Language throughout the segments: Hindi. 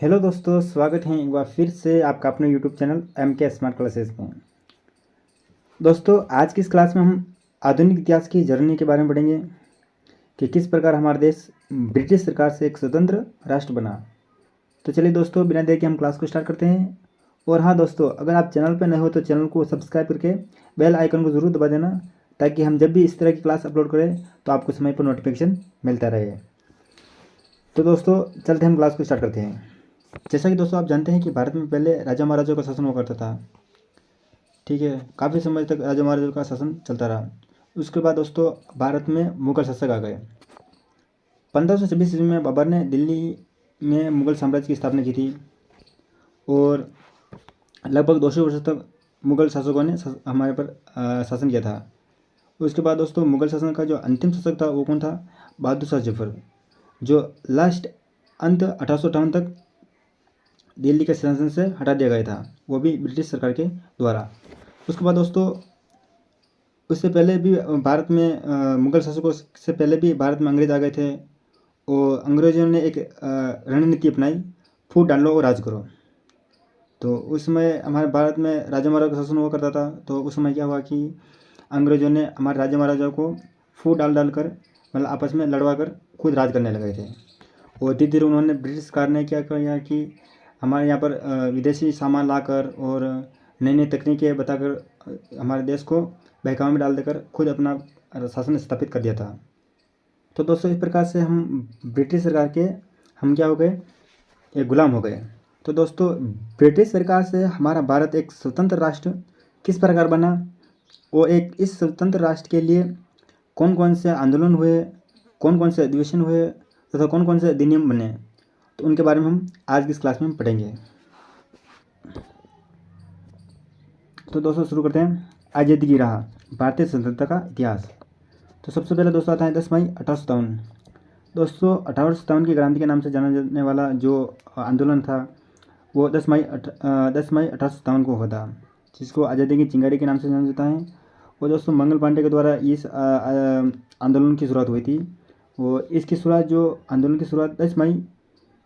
हेलो दोस्तों, स्वागत है एक बार फिर से आपका अपने यूट्यूब चैनल एम के स्मार्ट क्लासेस में। दोस्तों, आज की इस क्लास में हम आधुनिक इतिहास की जर्नी के बारे में पढ़ेंगे कि किस प्रकार हमारा देश ब्रिटिश सरकार से एक स्वतंत्र राष्ट्र बना। तो चलिए दोस्तों, बिना देर के हम क्लास को स्टार्ट करते हैं। और हाँ दोस्तों, अगर आप चैनल पर नए हो तो चैनल को सब्सक्राइब करके बेल आइकन को ज़रूर दबा देना, ताकि हम जब भी इस तरह की क्लास अपलोड करें तो आपको समय पर नोटिफिकेशन मिलता रहे। तो दोस्तों, चलते हम क्लास को स्टार्ट करते हैं। जैसा कि दोस्तों आप जानते हैं कि भारत में पहले राजा महाराजाओं का शासन हुआ करता था। ठीक है, काफ़ी समय तक राजा महाराजाओं का शासन चलता रहा। उसके बाद दोस्तों भारत में मुगल शासक आ गए। 1526 ईस्वी में बाबर ने दिल्ली में मुगल साम्राज्य की स्थापना की थी और लगभग 200 वर्षों तक मुगल शासकों ने हमारे पर शासन किया था। उसके बाद दोस्तों मुगल शासन का जो अंतिम शासक था वो कौन था? बहादुर शाह जफर, जो लास्ट अंत 1858 तक दिल्ली के शासन से हटा दिया गया था, वो भी ब्रिटिश सरकार के द्वारा। उसके बाद दोस्तों उससे पहले भी भारत में मुगल शासकों से पहले भी भारत में अंग्रेज आ गए थे और अंग्रेजों ने एक रणनीति अपनाई, फूट डालो और राज करो। तो उस समय हमारे भारत में राजा महाराजा का शासन हुआ करता था। तो उस समय क्या हुआ कि अंग्रेजों ने हमारे राजा महाराजाओं को फूट डाल कर मतलब आपस में लड़वा कर खुद राज करने लगे थे। और धीरे धीरे उन्होंने ब्रिटिश सरकार ने क्या किया कि हमारे यहाँ पर विदेशी सामान लाकर और नई नई तकनीकें बताकर हमारे देश को बहकावे में डाल देकर खुद अपना शासन स्थापित कर दिया था। तो दोस्तों इस प्रकार से हम ब्रिटिश सरकार के हम क्या हो गए? एक गुलाम हो गए। तो दोस्तों ब्रिटिश सरकार से हमारा भारत एक स्वतंत्र राष्ट्र किस प्रकार बना और एक इस स्वतंत्र राष्ट्र के लिए कौन कौन से आंदोलन हुए, कौन कौन से अधिवेशन हुए तथा कौन कौन से अधिनियम बने, तो उनके बारे में हम आज की इस क्लास में पढ़ेंगे। तो दोस्तों शुरू करते हैं। आज़ादी की राह, भारतीय स्वतंत्रता का इतिहास। तो सबसे पहले दोस्तों आता है 10 मई 1857। दोस्तों 1857 की क्रांति के नाम से जाना जाने वाला जो आंदोलन था वो 10 मई 1857 को हुआ था, जिसको आज़ादी की चिंगारी के नाम से जाना जाता है। और दोस्तों मंगल पांडे के द्वारा इस आंदोलन की शुरुआत हुई थी। और इसकी शुरुआत जो आंदोलन की शुरुआत 10 मई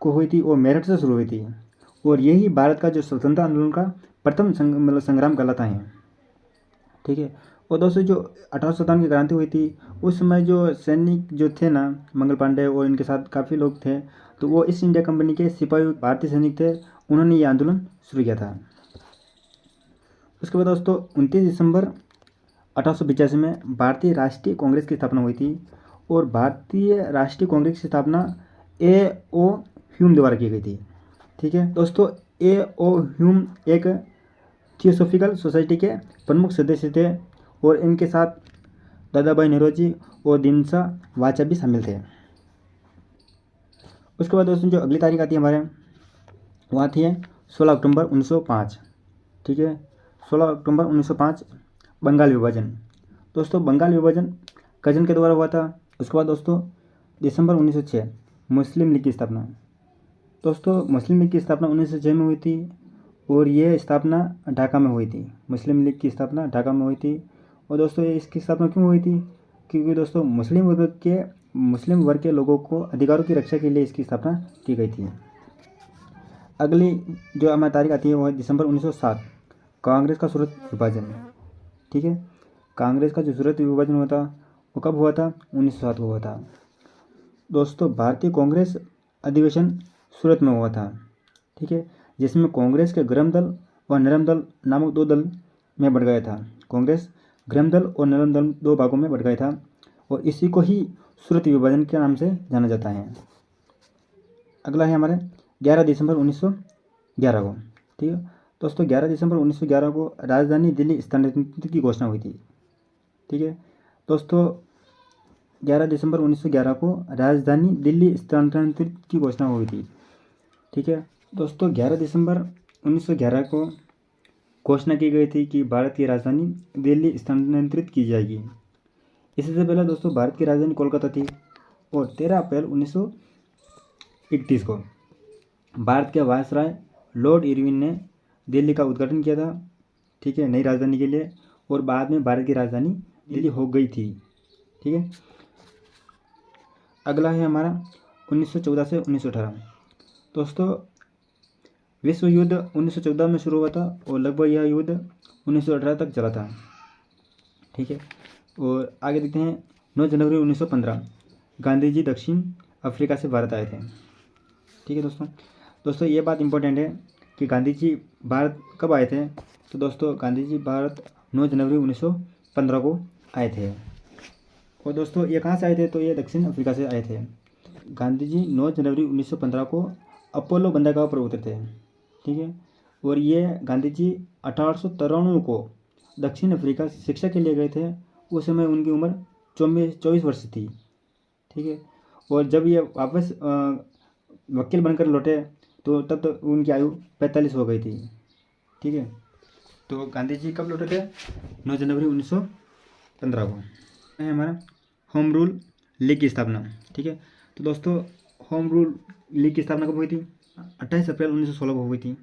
को हुई थी वो मेरठ से शुरू हुई थी। और यही भारत का जो स्वतंत्रता आंदोलन का प्रथम संग्राम कहलाता है। ठीक है। और दोस्तों जो 1857 की क्रांति हुई थी उस समय जो सैनिक जो थे ना, मंगल पांडे और इनके साथ काफ़ी लोग थे, तो वो ईस्ट इंडिया कंपनी के सिपाही भारतीय सैनिक थे, उन्होंने ये आंदोलन शुरू किया था। उसके बाद दोस्तों 29 दिसंबर 1885 में भारतीय राष्ट्रीय कांग्रेस की स्थापना हुई थी। और भारतीय राष्ट्रीय कांग्रेस की स्थापना A.O. ह्यूम द्वारा की गई थी। ठीक है दोस्तों, A.O. ह्यूम एक थियोसॉफिकल सोसाइटी के प्रमुख सदस्य थे और इनके साथ दादा भाई नौरोजी और दीनसा वाचा भी शामिल थे। उसके बाद दोस्तों जो अगली तारीख आती है हमारे वहाँ थी 16 अक्टूबर 1905। ठीक है, 16 अक्टूबर 1905 बंगाल विभाजन। दोस्तों बंगाल विभाजन कजन के द्वारा हुआ था। उसके बाद दोस्तों दिसंबर 1906 मुस्लिम लीग की स्थापना। दोस्तों मुस्लिम लीग की स्थापना 1906 में हुई थी और ये स्थापना ढाका में हुई थी। मुस्लिम लीग की स्थापना ढाका में हुई थी। और दोस्तों ये इसकी स्थापना क्यों हुई थी? क्योंकि दोस्तों मुस्लिम वर्ग के लोगों को अधिकारों की रक्षा के लिए इसकी स्थापना की गई थी। अगली जो हमारी तारीख आती है वो है दिसंबर 1907 कांग्रेस का सूरत विभाजन। ठीक है, कांग्रेस का जो सूरत विभाजन हुआ था वो कब हुआ था? 1907 को हुआ था। दोस्तों भारतीय कांग्रेस अधिवेशन सूरत में हुआ था। ठीक है, जिसमें कांग्रेस के गर्म दल और नरम दल नामक दो दल में बढ़ गया था। कांग्रेस गर्म दल और नरम दल दो भागों में बढ़ गया था और इसी को ही सूरत विभाजन के नाम से जाना जाता है। अगला है हमारे 11 दिसंबर 1911 को। ठीक है दोस्तों, 11 दिसंबर 1911 को राजधानी दिल्ली स्थानांतरण की घोषणा हुई थी। ठीक है दोस्तों, 11 दिसंबर 1911 को राजधानी दिल्ली स्थानांतरित की घोषणा हुई थी। ठीक है दोस्तों, 11 दिसंबर 1911 को घोषणा की गई थी कि भारत की राजधानी दिल्ली स्थानांतरित की जाएगी। इससे पहले दोस्तों भारत की राजधानी कोलकाता थी और 13 अप्रैल 1931 को भारत के वायसराय लॉर्ड इरविन ने दिल्ली का उद्घाटन किया था। ठीक है, नई राजधानी के लिए। और बाद में भारत की राजधानी दिल्ली हो गई थी। ठीक है, अगला है हमारा 1914 से 1918। दोस्तों विश्व युद्ध 1914 में शुरू हुआ था और लगभग यह युद्ध 1918 तक चला था। ठीक है, और आगे देखते हैं 9 जनवरी 1915 गांधी जी दक्षिण अफ्रीका से भारत आए थे। ठीक है दोस्तों ये बात इम्पोर्टेंट है कि गांधी जी भारत कब आए थे। तो दोस्तों गांधी जी भारत 9 जनवरी 1915 को आए थे। और दोस्तों ये कहाँ से आए थे, तो ये दक्षिण अफ्रीका से आए थे। गांधी जी 9 जनवरी 1915 को अपोलो बंदरगाह पर उतरे थे। ठीक है, और ये गांधी जी 1893 को दक्षिण अफ्रीका शिक्षा के लिए गए थे। उस समय उनकी उम्र 24 वर्ष थी। ठीक है, और जब ये वापस वकील बनकर लौटे तो तब तक उनकी आयु 45 हो गई थी। ठीक है, तो गांधी जी कब लौटे थे, 9 जनवरी 1915 को। है हमारा होम रूल लीग की स्थापना। ठीक है, तो दोस्तों होम रूल लीग की स्थापना कब हुई थी, 28 अप्रैल 1916 को हुई थी।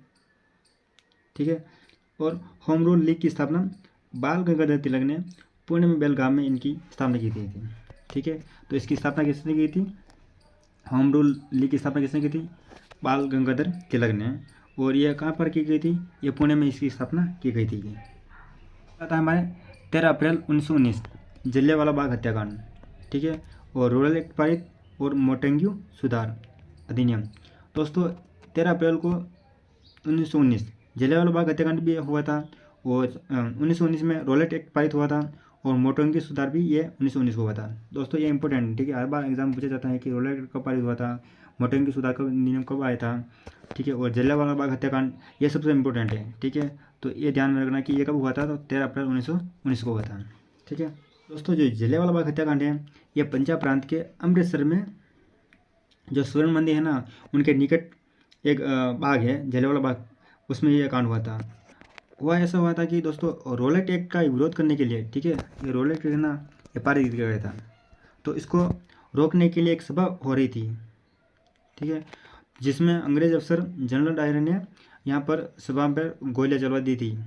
ठीक है, और होम रूल लीग की स्थापना बाल गंगाधर तिलक ने पुणे में बेलगाम में इनकी स्थापना की थी। ठीक है, तो इसकी स्थापना किसने की थी, होम रूल लीग की स्थापना किसने की थी, बाल गंगाधर तिलक ने। और यह कहाँ पर की गई थी, ये पुणे में इसकी स्थापना की गई थी। था हमारे 13 अप्रैल 1919 जलियांवाला बाग हत्याकांड। ठीक है, और रूरल एक्ट पारित और मोटेंग्यू सुधार अधिनियम। दोस्तों 13 अप्रैल को 1919 जलियांवाला बाग हत्याकांड भी हुआ था, और 1919 में रोलेट एक्ट पारित हुआ था, और मोटेंग्यू सुधार भी ये 1919 को हुआ था। दोस्तों ये इंपॉर्टेंट, ठीक है, हर बार एग्जाम पूछा जाता है कि रोलेट एक्ट कब पारित हुआ था, मोटेंग्यू सुधार का नियम कब आया था। ठीक है, और जलियांवाला बाग हत्याकांड ये सबसे इम्पोर्टेंट है। ठीक है, तो ये ध्यान में रखना कि ये कब हुआ था, तो 13 अप्रैल 1919 को हुआ था। ठीक है दोस्तों, जो जलियांवाला बाग हत्याकांड है ये पंजाब प्रांत के अमृतसर में जो स्वर्ण मंदिर है ना, उनके निकट एक बाग है जलियांवाला बाग, उसमें ये कांड हुआ था। ऐसा हुआ था कि दोस्तों रोलेट एक्ट का विरोध करने के लिए, ठीक है, ये रोलेट एक्ट है ना, ये पारित किया गया था, तो इसको रोकने के लिए एक सभा हो रही थी। ठीक है, जिसमें अंग्रेज अफसर जनरल डायर ने यहाँ पर सभा पर गोलियां चलवा दी थी।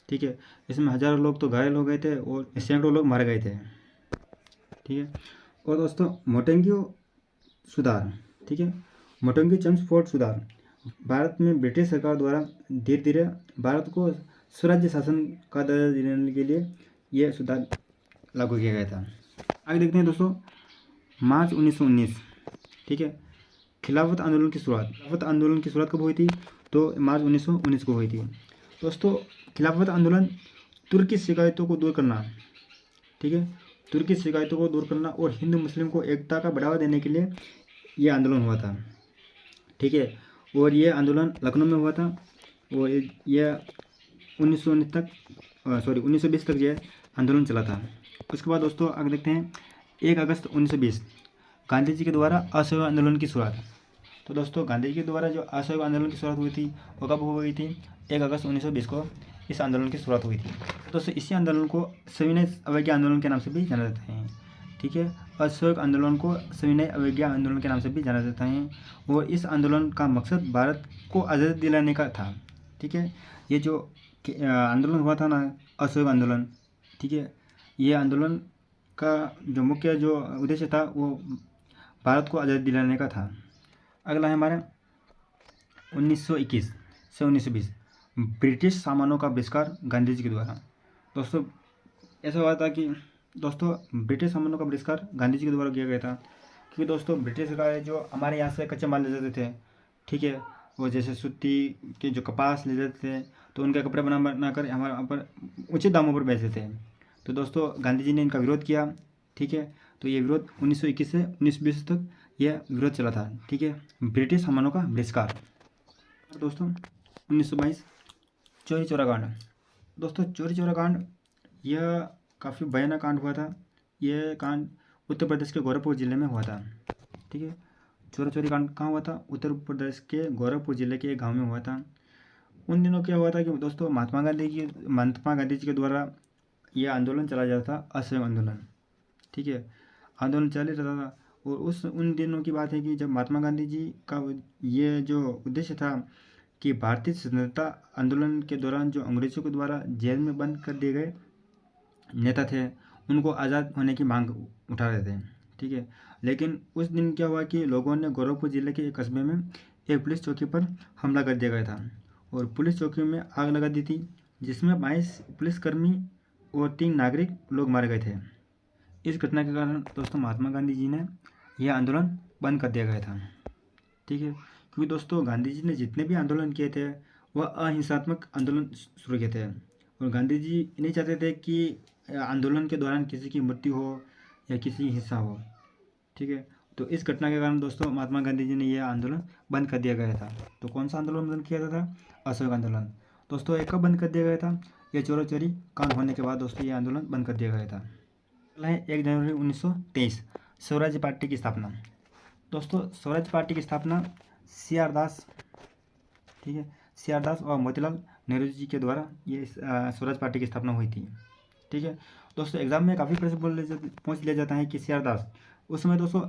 ठीक है, इसमें हज़ारों लोग तो घायल हो गए थे और सैकड़ों लोग मारे गए थे। ठीक है, और दोस्तों मोटेंग्यू सुधार। ठीक है, मोटेंग्यू चेम्सफोर्ड सुधार भारत में ब्रिटिश सरकार द्वारा धीरे धीरे भारत को स्वराज्य शासन का दर्जा देने के लिए यह सुधार लागू किया गया था। आगे देखते हैं दोस्तों, मार्च 1919। ठीक है, खिलाफत आंदोलन की शुरुआत। खिलाफत आंदोलन की शुरुआत कब हुई थी, तो मार्च 1919 को हुई थी। दोस्तों खिलाफत आंदोलन तुर्की शिकायतों को दूर करना। ठीक है, तुर्की शिकायतों को दूर करना और हिंदू मुस्लिम को एकता का बढ़ावा देने के लिए ये आंदोलन हुआ था। ठीक है, और ये आंदोलन लखनऊ में हुआ था, और यह 1920 तक यह आंदोलन चला था। उसके बाद दोस्तों आगे देखते हैं 1 अगस्त 1920 गांधी जी के द्वारा असहयोग आंदोलन की शुरुआत। तो दोस्तों गांधी जी के द्वारा जो असहयोग आंदोलन की शुरुआत हुई थी वो कब हुई थी, 1 अगस्त 1920 को इस आंदोलन की शुरुआत हुई थी। तो दोस्तों इसी आंदोलन को सविनय अवज्ञा आंदोलन के नाम से भी जाना जाता है। ठीक है, असहयोग आंदोलन को सविनय अवज्ञा आंदोलन के नाम से भी जाना जाता है, और इस आंदोलन का मकसद भारत को आज़ादी दिलाने का था। ठीक है, ये जो आंदोलन हुआ था ना, असहयोग आंदोलन, ठीक है, ये आंदोलन का जो मुख्य जो उद्देश्य था वो भारत को आज़ादी दिलाने का था। अगला है हमारा 1921 से 1920 ब्रिटिश सामानों का बहिष्कार गांधी जी के द्वारा। दोस्तों ऐसा हुआ था कि दोस्तों ब्रिटिश सामानों का बहिष्कार गांधी जी के द्वारा किया गया था, क्योंकि दोस्तों ब्रिटिश सरकार जो हमारे यहाँ से कच्चे माल ले जाते थे, ठीक है, वो जैसे सूती के जो कपास ले जाते थे तो उनका कपड़े बनाकर हमारे यहाँ पर उचित दामों पर बेचते थे। तो दोस्तों गांधी जी ने इनका विरोध किया। ठीक है, तो ये विरोध 1921 से 1920 तक यह विरोध चला था। ठीक है, ब्रिटिश सामानों का बहिष्कार। दोस्तों 1922 चौरी चौरा कांड। दोस्तों चौरी चौरा कांड यह काफ़ी भयानक कांड हुआ था। यह कांड उत्तर प्रदेश के गोरखपुर ज़िले में हुआ था। ठीक है, चौरा चौरी कांड कहाँ हुआ था, उत्तर प्रदेश के गोरखपुर ज़िले के एक गांव में हुआ था। उन दिनों क्या हुआ था कि दोस्तों महात्मा गांधी जी के द्वारा यह आंदोलन चलाया जाता था, असहयोग आंदोलन। ठीक है, आंदोलन चल रहता था, और उन दिनों की बात है कि जब महात्मा गांधी जी का ये जो उद्देश्य था कि भारतीय स्वतंत्रता आंदोलन के दौरान जो अंग्रेज़ों के द्वारा जेल में बंद कर दिए गए नेता थे उनको आज़ाद होने की मांग उठा रहे थे। ठीक है, लेकिन उस दिन क्या हुआ कि लोगों ने गोरखपुर ज़िले के एक कस्बे में एक पुलिस चौकी पर हमला कर दिया गया था और पुलिस चौकी में आग लगा दी थी, जिसमें 22 पुलिसकर्मी और 3 नागरिक लोग मारे गए थे। इस घटना के कारण दोस्तों महात्मा गांधी जी ने यह आंदोलन बंद कर दिया गया था। ठीक है, क्योंकि दोस्तों गांधी जी ने जितने भी आंदोलन किए थे वह अहिंसात्मक आंदोलन शुरू किए थे और गांधी जी नहीं चाहते थे कि आंदोलन के दौरान किसी की मृत्यु हो या किसी की हिंसा हो। ठीक है, तो इस घटना के कारण दोस्तों महात्मा गांधी जी ने यह आंदोलन बंद कर दिया गया था। तो कौन सा आंदोलन बंद किया था? असहयोग आंदोलन। दोस्तों ये कब बंद कर दिया गया था? यह चोरी चोरी कांड होने के बाद दोस्तों ये आंदोलन बंद कर दिया गया था। अगला है 1 जनवरी 1923 स्वराज पार्टी की स्थापना। दोस्तों स्वराज पार्टी की स्थापना CR दास, ठीक है, CR दास और मोतीलाल नेहरू जी के द्वारा ये स्वराज पार्टी की स्थापना हुई थी। ठीक है दोस्तों, एग्जाम में काफ़ी प्रश्न पूछ लिया जाता है कि CR दास, उस समय दोस्तों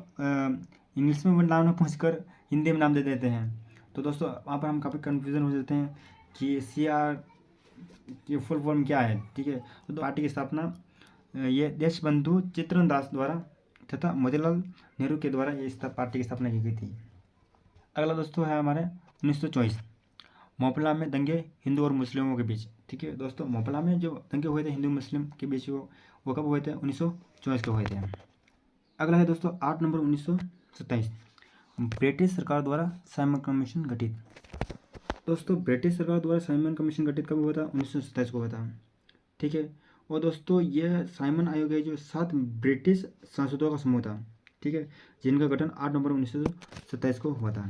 इंग्लिश में नाम ना पूछ कर हिंदी में नाम दे देते हैं। तो दोस्तों वहाँ पर हम काफ़ी कन्फ्यूज़न हो जाते हैं कि CR की फुल फॉर्म क्या है। ठीक है, तो पार्टी की स्थापना ये देशबंधु चित्तरंजन दास द्वारा तथा मोतीलाल नेहरू के द्वारा ये पार्टी की स्थापना की गई थी। अगला दोस्तों है हमारे 1924 मोपला में दंगे हिंदू और मुस्लिमों के बीच। ठीक है दोस्तों, मोपला में जो दंगे हुए थे हिंदू मुस्लिम के बीच वो कब हुए थे? 1924 को हुए थे। अगला है दोस्तों 8 नवंबर 1927 ब्रिटिश सरकार द्वारा साइमन कमीशन गठित। दोस्तों ब्रिटिश सरकार द्वारा साइमन कमीशन गठित कब हुआ था? 1927 को हुआ था। ठीक है, और दोस्तों यह साइमन आयोग है जो 7 ब्रिटिश सांसदों का समूह था। ठीक है, जिनका गठन 8 नवंबर 1927 को हुआ था।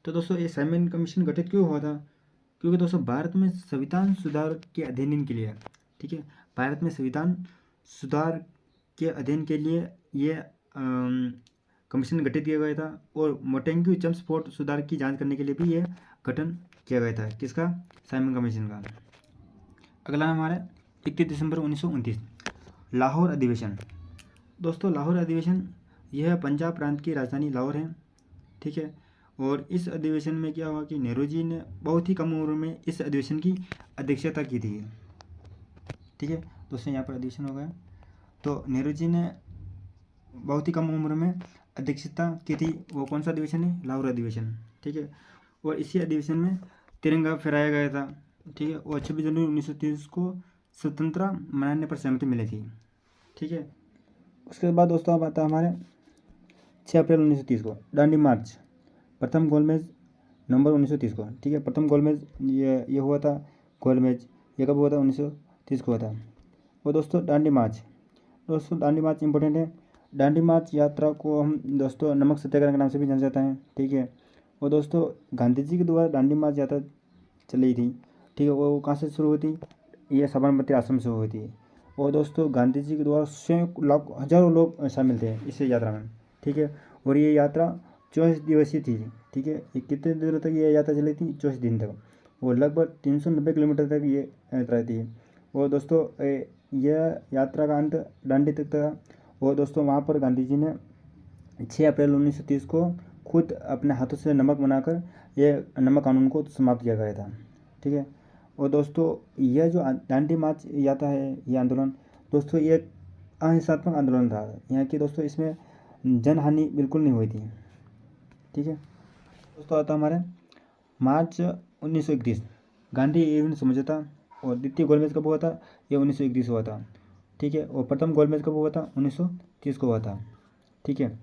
तो दोस्तों ये साइमन कमीशन गठित क्यों हुआ था? क्योंकि दोस्तों भारत में संविधान सुधार के अध्ययन के लिए, ठीक है, भारत में संविधान सुधार के अध्ययन के लिए ये कमीशन गठित किया गया था और मोटेंग्यू चम्सफोर्ड सुधार की जांच करने के लिए भी यह गठन किया गया था। किसका? साइमन कमीशन का। अगला हमारा 31 दिसंबर 1929 लाहौर अधिवेशन। दोस्तों लाहौर अधिवेशन यह पंजाब प्रांत की राजधानी लाहौर है। ठीक है, और इस अधिवेशन में क्या हुआ कि नेहरू जी ने बहुत ही कम उम्र में इस अधिवेशन की अध्यक्षता की थी। ठीक है दोस्तों, यहाँ पर अधिवेशन हो गया। तो नेहरू जी ने बहुत ही कम उम्र में अध्यक्षता की थी। वो कौन सा अधिवेशन है? लाहौर अधिवेशन। ठीक है, और इसी अधिवेशन में तिरंगा फहराया गया था। ठीक है, और 26 जनवरी 1930 को स्वतंत्रता मनाने पर सहमति मिली थी। ठीक है, उसके बाद दोस्तों अब आता है हमारे 6 अप्रैल 1930 को दांडी मार्च, प्रथम गोलमेज नवंबर 1930 को। ठीक है, प्रथम गोलमेज ये हुआ था। गोलमेज ये कब हुआ था? 1930 को हुआ था। और दोस्तों दांडी मार्च, दोस्तों दांडी मार्च इंपॉर्टेंट है। दांडी मार्च यात्रा को हम दोस्तों नमक सत्याग्रह के नाम से भी जाना जाता है। ठीक है, और दोस्तों गांधी जी के द्वारा दांडी मार्च यात्रा चली थी। ठीक है, वो कहाँ से शुरू हुई थी? ये साबरमती आश्रम से हुई थी। और दोस्तों गांधी जी के द्वारा स्वयं हजारों लोग शामिल थे इस यात्रा में। ठीक है, और ये यात्रा 24 दिवसीय थी। ठीक है, ये कितने दिनों तक ये यात्रा चली थी? 24 दिन तक। और लगभग 390 किलोमीटर तक ये यात्रा थी। और दोस्तों यह यात्रा का अंत दांडी तक था। और दोस्तों वहाँ पर गांधी जी ने 6 अप्रैल 1930 को खुद अपने हाथों से नमक बनाकर ये नमक कानून को समाप्त किया गया था। ठीक है, और दोस्तों यह जो दांडी मार्च यात्रा है, ये आंदोलन दोस्तों ये अहिंसात्मक आंदोलन था। यहाँ की दोस्तों इसमें जनहानि बिल्कुल नहीं हुई थी। ठीक है दोस्तों, आता हमारे मार्च 1931 गांधी इरविन समझौता। और द्वितीय गोलमेज कब हुआ था? ये 1931 हुआ था। ठीक है, और प्रथम गोलमेज कब हुआ था? 1930 को हुआ था। ठीक है,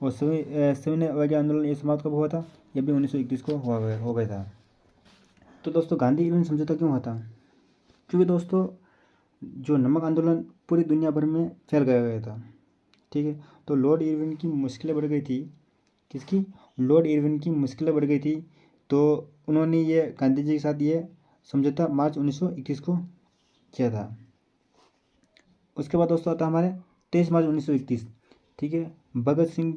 और सविनय अवज्ञा आंदोलन ये समाप्त कब हुआ था? ये भी 1931 को हो गया था। तो दोस्तों गांधी इरविन समझौता क्यों हुआ था? क्योंकि दोस्तों जो नमक आंदोलन पूरी दुनिया भर में फैल गया था। ठीक है, तो लॉर्ड इरविन की मुश्किलें बढ़ गई थी। किसकी? लॉर्ड इरविन की मुश्किलें बढ़ गई थी। तो उन्होंने ये गांधी जी के साथ ये समझौता मार्च 1931 को किया था। उसके बाद दोस्तों आता हमारे 23 मार्च 1931। ठीक है, भगत सिंह,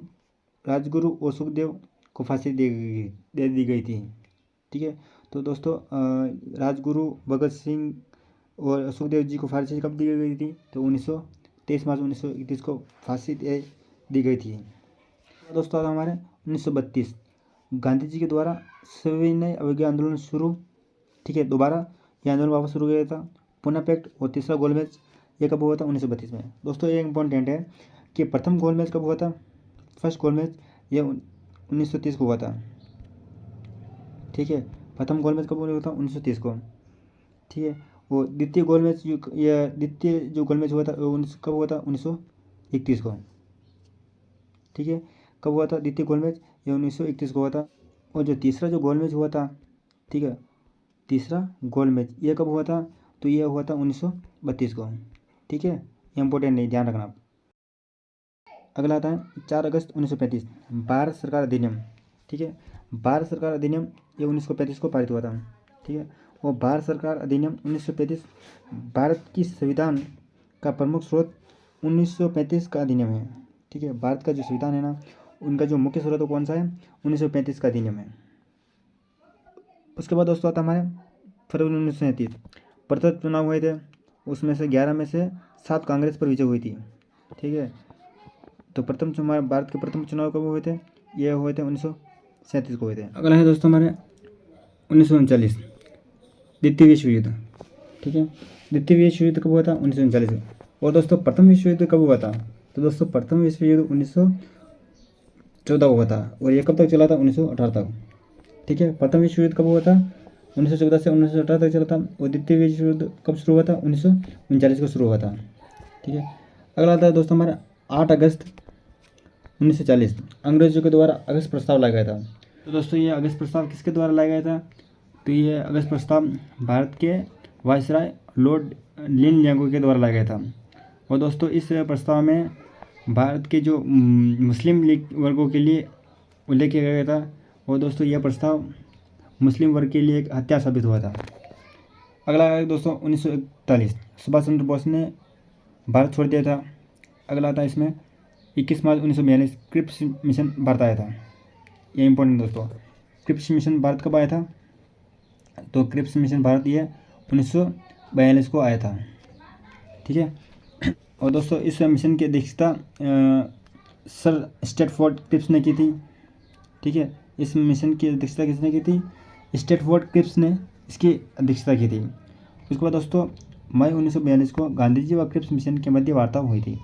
राजगुरु और सुखदेव को फांसी दे दी गई थी। ठीक है, तो दोस्तों राजगुरु, भगत सिंह और सुखदेव जी को फांसी कब दी गई थी? तो 23 मार्च 1931 को फांसी दी गई थी। दोस्तों आता हमारे 1932 गांधी जी के द्वारा सविनय अवज्ञा आंदोलन शुरू। ठीक है, दोबारा ये आंदोलन वापस शुरू किया था। पुनः पैक्ट और तीसरा गोलमेज ये कब हुआ था? 1932 में। दोस्तों ये इंपॉर्टेंट है कि प्रथम गोलमेज कब हुआ था? फर्स्ट गोलमेज ये 1930 को हुआ था। ठीक है, प्रथम गोल मैच कब हुआ था? 1930 को। ठीक है, वो द्वितीय गोल मैच द्वितीय जो गोल मैच हुआ था वो कब हुआ था? 1931 को। ठीक है, कब हुआ था द्वितीय गोल मैच? ये 1931 को हुआ था। और जो तीसरा जो गोल मैच हुआ था, ठीक है, तीसरा गोल मैच ये कब हुआ था? तो ये हुआ था 1932 को। ठीक है, ये इंपॉर्टेंट नहीं, ध्यान रखना। अगला आता है 4 अगस्त 1935 भारत सरकार अधिनियम। ठीक है, भारत सरकार अधिनियम ये 1935 को पारित हुआ था। ठीक है, वो भारत सरकार अधिनियम 1935 भारत की संविधान का प्रमुख स्रोत 1935 का अधिनियम है। ठीक है, भारत का जो संविधान है ना, उनका जो मुख्य स्रोत कौन सा है? 1935 का अधिनियम है। उसके बाद दोस्तों आता हमारे फरवरी 1937 प्रथम चुनाव हुए थे, उसमें से 11 में से 7 कांग्रेस पर विजय हुई थी। ठीक है, तो भारत के प्रथम चुनाव कब हुए थे? ये हुए थे 1937 को हुए थे। अगला है दोस्तों हमारे 1939 द्वितीय विश्व युद्ध। ठीक है, द्वितीय विश्व युद्ध कब हुआ था? 1939 में। और दोस्तों प्रथम विश्व युद्ध कब हुआ था? तो दोस्तों प्रथम विश्व युद्ध 1914 को हुआ था, और ये कब तक चला था? 1918 तक। ठीक है, प्रथम विश्व युद्ध कब हुआ था? 1914 से 1918 तक चला था। और द्वितीय विश्व युद्ध कब शुरू हुआ था? 1939 को शुरू हुआ था। ठीक है, अगला आता है दोस्तों हमारा 8 अगस्त 1940 अंग्रेजों के द्वारा अगस्त प्रस्ताव लाया गया था। तो दोस्तों ये अगस्त प्रस्ताव किसके द्वारा लाया गया था? तो ये अगस्त प्रस्ताव भारत के वायसराय लॉर्ड लिन लियांगो के द्वारा लाया गया था। और दोस्तों इस प्रस्ताव में भारत के जो मुस्लिम लीग वर्गों के लिए उल्लेख किया गया था। और दोस्तों यह प्रस्ताव मुस्लिम वर्ग के लिए एक हत्या साबित हुआ था। अगला है दोस्तों 1941 सुभाष चंद्र बोस ने भारत छोड़ दिया था। अगला आता है इसमें 21 मार्च 1942 क्रिप्स मिशन भारत आया था। ये इंपॉर्टेंट दोस्तों, क्रिप्स मिशन भारत कब आया था? तो क्रिप्स मिशन भारत ये 1942 को आया था। ठीक है, और दोस्तों इस मिशन की अध्यक्षता सर स्टैटफोर्ड क्रिप्स ने की थी। ठीक है, इस मिशन की अध्यक्षता किसने की थी? स्टैटफोर्ड क्रिप्स ने इसकी अध्यक्षता की थी। उसके बाद दोस्तों मई 1942 को गांधी जी व क्रिप्स मिशन के मध्य वार्ता हुई थी।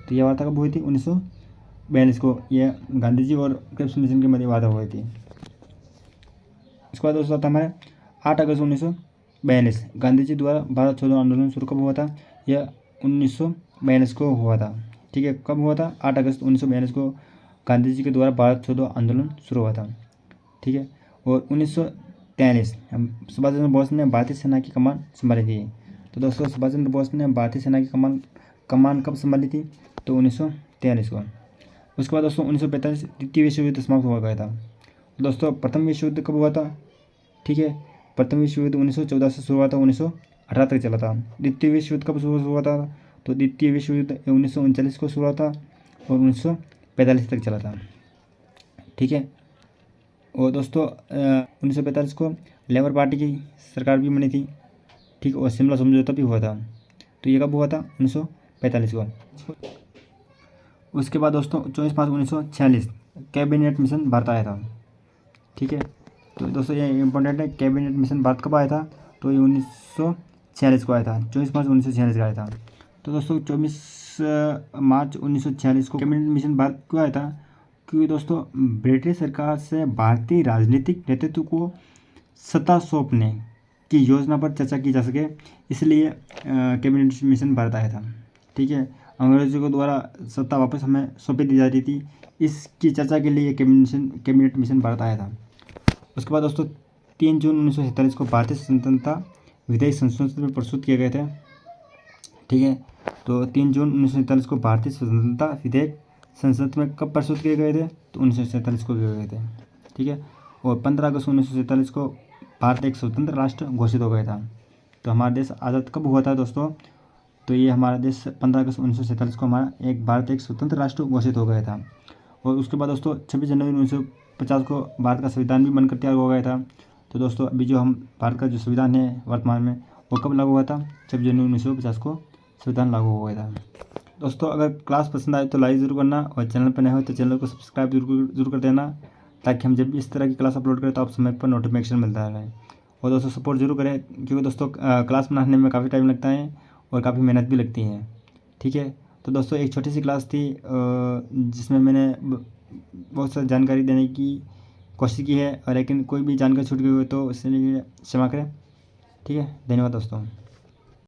तो यह वार्ता कब हुई थी? 1942 को यह गांधी जी और क्रिप्स मिशन के मध्य वार्ता हुई थी। इसके बाद दोस्तों आता हमारे 8 अगस्त 1942 गांधी जी द्वारा भारत छोड़ो आंदोलन शुरू कब हुआ था? यह 1942 को हुआ था। ठीक है, कब हुआ था? 8 अगस्त 1942 को गांधी जी के द्वारा भारत छोड़ो आंदोलन शुरू हुआ था। ठीक है, और 1943 सुभाष चंद्र बोस ने भारतीय सेना की कमान संभाली थी। तो दोस्तों सुभाष चंद्र बोस ने भारतीय सेना की कमान कब संभाली थी? तो 1943 को। उसके बाद दोस्तों 1945 द्वितीय विश्व युद्ध समाप्त हो गया था। दोस्तों प्रथम विश्व युद्ध कब हुआ था? ठीक है, प्रथम विश्व युद्ध 1914 से शुरू हुआ था, 1918 तक चला था। द्वितीय विश्व युद्ध कब शुरू हुआ था? तो द्वितीय विश्व युद्ध 1939 को शुरू हुआ था और 1945 तक चला था। ठीक है, और दोस्तों 1945 को लेबर पार्टी की सरकार भी बनी थी। ठीक, और शिमला समझौता भी हुआ था। तो ये कब हुआ था? 1945 को। उसके बाद दोस्तों 24 मार्च 1946 कैबिनेट मिशन भारत आया था। ठीक है, तो दोस्तों ये इंपॉर्टेंट है, कैबिनेट मिशन भारत कब आया था? तो ये 1946 को आया था, 24 मार्च 1946 को आया था। तो दोस्तों 24 मार्च 1946 को कैबिनेट मिशन भारत क्यों आया था? क्योंकि दोस्तों ब्रिटिश सरकार से भारतीय राजनीतिक नेतृत्व को सत्ता सौंपने की योजना पर चर्चा की जा सके, इसलिए कैबिनेट मिशन भारत आया था। ठीक है, अंग्रेजों के द्वारा सत्ता वापस हमें सौंपी दी जा रही थी, इसकी चर्चा के लिए कैबिनेट मिशन भारत आया था। उसके बाद दोस्तों 3 जून 1947 को भारतीय स्वतंत्रता विधेयक संसद में प्रस्तुत किए गए थे। ठीक है, तो 3 जून 1947 को भारतीय स्वतंत्रता विधेयक संसद में कब प्रस्तुत किए गए थे? तो 1947 को किए गए थे। ठीक है, और 15 अगस्त 1947 को भारत एक स्वतंत्र राष्ट्र घोषित हो गया था। तो हमारा देश आज़ाद कब हुआ था दोस्तों? तो ये हमारा देश 15 अगस्त 1947 को भारत एक स्वतंत्र राष्ट्र घोषित हो गया था। और उसके बाद दोस्तों 26 जनवरी 1950 को भारत का संविधान भी बनकर तैयार हो गया था। तो दोस्तों अभी जो भारत का जो संविधान है वर्तमान में, वो कब लागू हुआ था? 26 जनवरी 1950 को संविधान लागू हो गया था। दोस्तों अगर क्लास पसंद आए तो लाइक ज़रूर करना, और चैनल पर नए हो तो चैनल को सब्सक्राइब जरूर कर देना, ताकि हम जब भी इस तरह की क्लास अपलोड करें तो आप समय पर नोटिफिकेशन मिलता रहे। और दोस्तों सपोर्ट जरूर करें, क्योंकि दोस्तों क्लास बनाने में काफ़ी टाइम लगता है और काफ़ी मेहनत भी लगती है। ठीक है, तो दोस्तों एक छोटी सी क्लास थी जिसमें मैंने बहुत सारी जानकारी देने की कोशिश की है, और लेकिन कोई भी जानकारी छूट गई हो तो उससे लिए क्षमा करें। ठीक है, धन्यवाद दोस्तों।